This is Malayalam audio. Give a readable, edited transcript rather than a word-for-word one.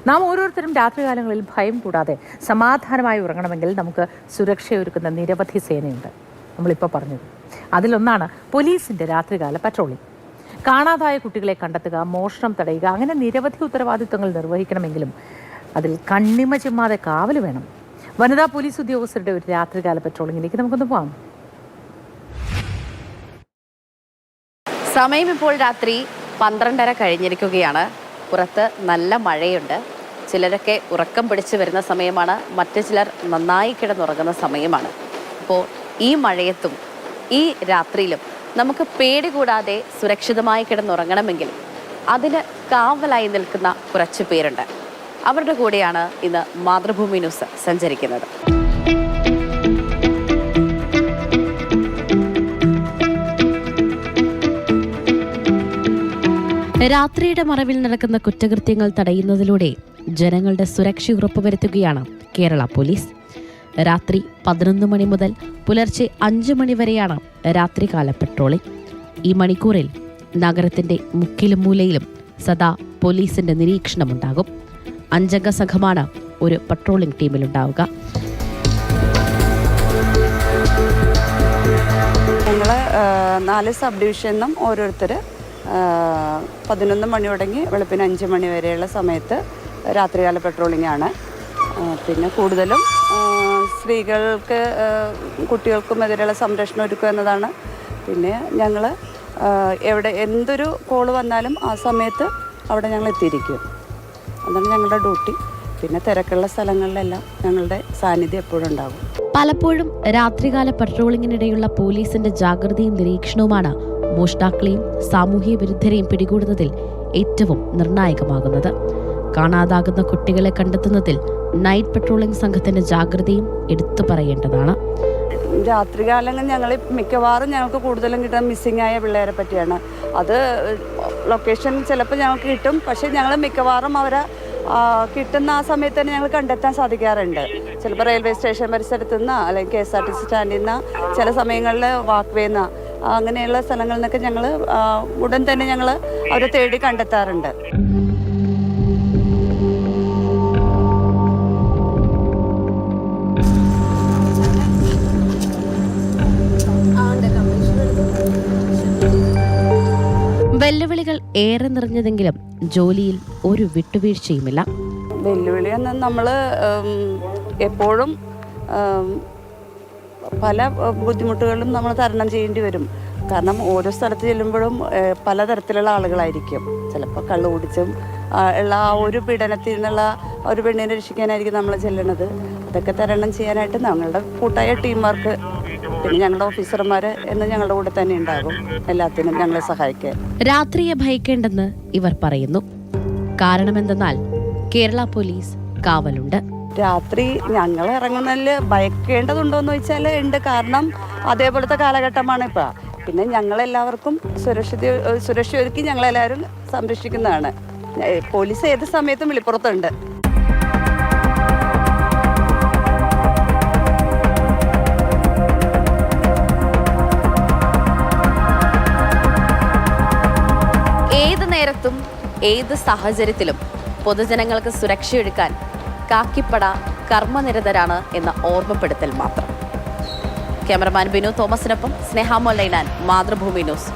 നാം ഓരോരുത്തരും രാത്രികാലങ്ങളിൽ ഭയം കൂടാതെ സമാധാനമായി ഉറങ്ങണമെങ്കിൽ നമുക്ക് സുരക്ഷയൊരുക്കുന്ന നിരവധി സേനയുണ്ട്. നമ്മളിപ്പോൾ പറഞ്ഞത് അതിലൊന്നാണ് പോലീസിൻ്റെ രാത്രികാല പട്രോളിംഗ്. കാണാതായ കുട്ടികളെ കണ്ടെത്തുക, മോഷണം തടയുക, അങ്ങനെ നിരവധി ഉത്തരവാദിത്വങ്ങൾ നിർവഹിക്കണമെങ്കിലും അതിൽ കണ്ണിമ ചിമ്മാതെ കാവൽ വേണം. വനിതാ പോലീസ് ഉദ്യോഗസ്ഥരുടെ ഒരു രാത്രികാല പട്രോളിങ്ങിലേക്ക് നമുക്കൊന്ന് പോകാം. സമയം ഇപ്പോൾ രാത്രി 12:30 കഴിഞ്ഞിരിക്കുകയാണ്. പുറത്ത് നല്ല മഴയുണ്ട്. ചിലരൊക്കെ ഉറക്കം പിടിച്ചു വരുന്ന സമയമാണ്, മറ്റു ചിലർ നന്നായി കിടന്നുറങ്ങുന്ന സമയമാണ്. അപ്പോൾ ഈ മഴയത്തും ഈ രാത്രിയിലും നമുക്ക് പേടി കൂടാതെ സുരക്ഷിതമായി കിടന്നുറങ്ങണമെങ്കിൽ അതിന് കാവലായി നിൽക്കുന്ന കുറച്ച് പേരുണ്ട്. അവരുടെ കൂടെയാണ് ഇന്ന് മാതൃഭൂമി ന്യൂസ് സഞ്ചരിക്കുന്നത്. രാത്രിയുടെ മറവിൽ നടക്കുന്ന കുറ്റകൃത്യങ്ങൾ തടയുന്നതിലൂടെ ജനങ്ങളുടെ സുരക്ഷ ഉറപ്പുവരുത്തുകയാണ് കേരള പോലീസ്. രാത്രി 11 മണി മുതൽ പുലർച്ചെ 5 മണി വരെയാണ് രാത്രികാല പെട്രോളിംഗ്. ഈ മണിക്കൂറിൽ നഗരത്തിന്റെ മുക്കിലും മൂലയിലും സദാ പോലീസിന്റെ നിരീക്ഷണമുണ്ടാകും. 5 അംഗ സംഘമാണ് ഒരു പട്രോളിംഗ് ടീമിലുണ്ടാവുക. ഞങ്ങൾ 4 സബ് ഡിവിഷനും ഓരോരുത്തർ 11 മണി തുടങ്ങി വെളുപ്പിന് 5 മണി വരെയുള്ള സമയത്ത് രാത്രികാല പെട്രോളിംഗ് ആണ്. പിന്നെ കൂടുതലും സ്ത്രീകൾക്ക് കുട്ടികൾക്കും എതിരെയുള്ള സംരക്ഷണം ഒരുക്കുക എന്നതാണ്. പിന്നെ ഞങ്ങൾ എന്തൊരു കോള് വന്നാലും ആ സമയത്ത് അവിടെ ഞങ്ങൾ എത്തിയിരിക്കും. അതാണ് ഞങ്ങളുടെ ഡ്യൂട്ടി. പിന്നെ തിരക്കുള്ള സ്ഥലങ്ങളിലെല്ലാം ഞങ്ങളുടെ സാന്നിധ്യം എപ്പോഴും ഉണ്ടാകും. പലപ്പോഴും രാത്രികാല പട്രോളിങ്ങിനിടെയുള്ള പോലീസിന്റെ ജാഗ്രതയും നിരീക്ഷണവുമാണ് മോഷ്ടാക്കളെയും സാമൂഹ്യ വിരുദ്ധരെയും പിടികൂടുന്നതിൽ ഏറ്റവും നിർണായകമാകുന്നത്. കാണാതാകുന്ന കുട്ടികളെ കണ്ടെത്തുന്നതിൽ നൈറ്റ് പട്രോളിംഗ് സംഘത്തിന്റെ ജാഗ്രതയും എടുത്തു പറയേണ്ടതാണ്. രാത്രികാലങ്ങൾ ഞങ്ങൾ മിക്കവാറും ഞങ്ങൾക്ക് കൂടുതലും കിട്ടുന്ന മിസ്സിംഗ് ആയ പിള്ളേരെ പറ്റിയാണ്. അത് ലൊക്കേഷൻ ചിലപ്പോൾ ഞങ്ങൾക്ക് കിട്ടും, പക്ഷേ ഞങ്ങൾ മിക്കവാറും അവരെ കിട്ടുന്ന ആ സമയത്ത് തന്നെ ഞങ്ങൾ കണ്ടെത്താൻ സാധിക്കാറുണ്ട്. ചിലപ്പോൾ റെയിൽവേ സ്റ്റേഷൻ പരിസരത്തു നിന്ന്, അല്ലെങ്കിൽ KSRTC സ്റ്റാൻഡിൽ നിന്ന്, ചില സമയങ്ങളിൽ വാക്ക് വേ നിന്ന്, അങ്ങനെയുള്ള സ്ഥലങ്ങളിൽ നിന്നൊക്കെ ഞങ്ങൾ ഉടൻ തന്നെ ഞങ്ങൾ അവരെ തേടി കണ്ടെത്താറുണ്ട്. വെല്ലുവിളികൾ ഏറെ നിറഞ്ഞതെങ്കിലും ജോലിയിൽ ഒരു വിട്ടുവീഴ്ചയുമില്ല. വെല്ലുവിളിയെന്ന് നമ്മൾ എപ്പോഴും പല ബുദ്ധിമുട്ടുകളും നമ്മൾ തരണം ചെയ്യേണ്ടി വരും. കാരണം ഓരോ സ്ഥലത്ത് ചെല്ലുമ്പോഴും പലതരത്തിലുള്ള ആളുകളായിരിക്കും. ചിലപ്പോൾ കള്ളു കുടിച്ചും ഉള്ള ആ ഒരു പീഡനത്തിൽ നിന്നുള്ള ഒരു പെണ്ണിനെ രക്ഷിക്കാനായിരിക്കും നമ്മൾ ചെല്ലണത്. അതൊക്കെ തരണം ചെയ്യാനായിട്ട് ഞങ്ങളുടെ കൂട്ടായ ടീം വർക്ക്, പിന്നെ ഞങ്ങളുടെ ഓഫീസർമാർ എന്ന് ഞങ്ങളുടെ കൂടെ തന്നെ ഉണ്ടാകും, എല്ലാത്തിനും ഞങ്ങളെ സഹായിക്കാൻ. രാത്രിയെ ഭയക്കേണ്ടെന്ന് ഇവർ പറയുന്നു. കാരണമെന്തെന്നാൽ കേരള പോലീസ് കാവലുണ്ട്. രാത്രി ഞങ്ങൾ ഇറങ്ങുന്നതിൽ ഭയക്കേണ്ടതുണ്ടോ എന്ന് ചോദിച്ചാൽ ഉണ്ട്. കാരണം അതേപോലത്തെ കാലഘട്ടമാണ് ഇപ്പം. പിന്നെ ഞങ്ങളെല്ലാവർക്കും സുരക്ഷ ഒരുക്കി ഞങ്ങളെല്ലാവരും സംരക്ഷിക്കുന്നതാണ്. പോലീസ് ഏത് സമയത്തും വിളിപ്പുറത്തുണ്ട്. ഏത് നേരത്തും ഏത് സാഹചര്യത്തിലും പൊതുജനങ്ങൾക്ക് സുരക്ഷയൊരുക്കാൻ കാക്കിപ്പട കർമ്മനിരതരാണ് എന്ന ഓർമ്മപ്പെടുത്തൽ മാത്രം. ക്യാമറമാൻ ബിനു തോമസിനൊപ്പം സ്നേഹ മൊല്ലൈനാൻ, മാതൃഭൂമി ന്യൂസ്.